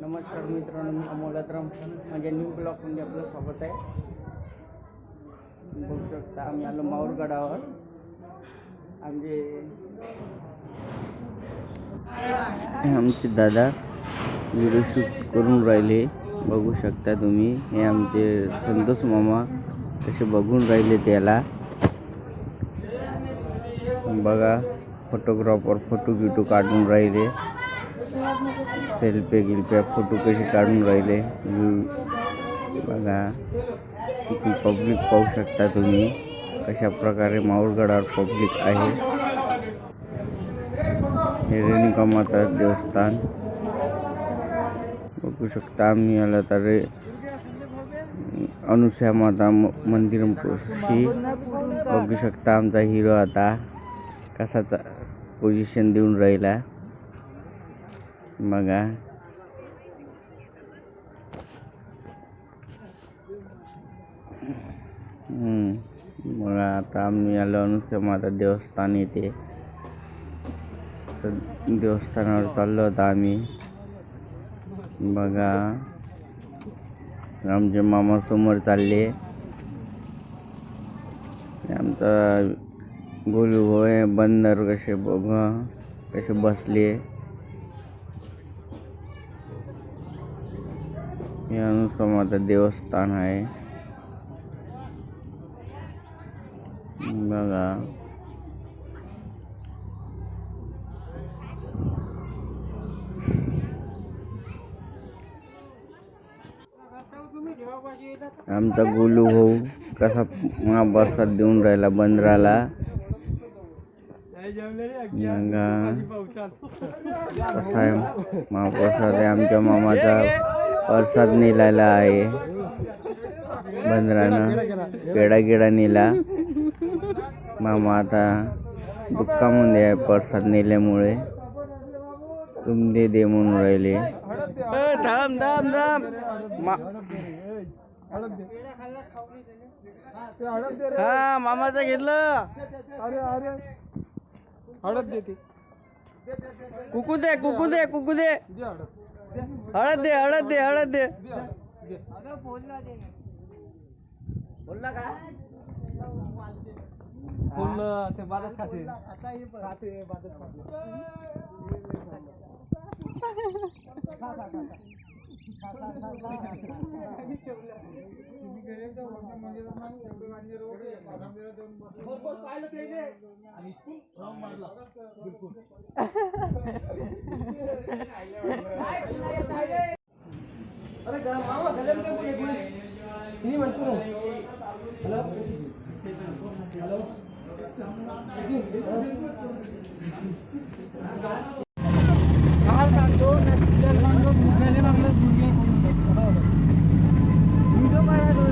नमस्कार मित्रांनो, मी अमोल अत्रम म्हणजे न्यू ब्लॉगमध्ये आपलं स्वागत आहे. बघू शकता आम्ही आलो माहूरगडावर. आमचे दादा व्हिडिओ शूट करून राहिले. बघू शकता तुम्ही, हे आमचे संतोष मामा कसे बघून राहिले त्याला. बघा, फोटोग्राफर फोटो काढून राहिले. सेल्फी गिल्प्या फोटो कसे काढून राहिले. बघा किती पब्लिक पाहू शकता तुम्ही, कशा प्रकारे माहूरगडावर पब्लिक आहे. हे रेणुका माता देवस्थान बघू शकता. आम्ही आला तर अनुसूया माता मंदिर बघू शकता. आमचा हिरो आता कसाचा पोझिशन देऊन राहिला. बघा बघा, आता आम्ही आलो अनुसूया माता देवस्थान येथे. देवस्थानावर चाललो होता आम्ही. बघा, आमचे मामा समोर चालले. आमचा गोलू होय बंदर कसे बघा कसे बसले. हे अनुसूया माता देवस्थान आहे. बघा आमचा गोलू भाऊ कसा महाप्रसाद देऊन राहिला बंदराला. कसा आहे महाप्रसाद आहे. आमच्या मामाचा प्रसाद नेलेला आहे बंदरानं. पेढा नेला. मामा आता दुःखामध्ये आहे प्रसाद नेल्यामुळे. तुम दे म्हणून राहिले. थांब थांब थांब. हा, मामाचं घेतलं. हळद देते. कुकू दे कुकू दे कुकू दे. हळद दे हळद दे हळद दे. बोलला का? बोललं ते बादच खाते. आता हे खाते बादच खाते. अरे मामा गले में ये मंचूर हेलो हेलो हां सांगतो नंतर मागलो मुलाने मागलो दुनिया व्हिडिओ काढायला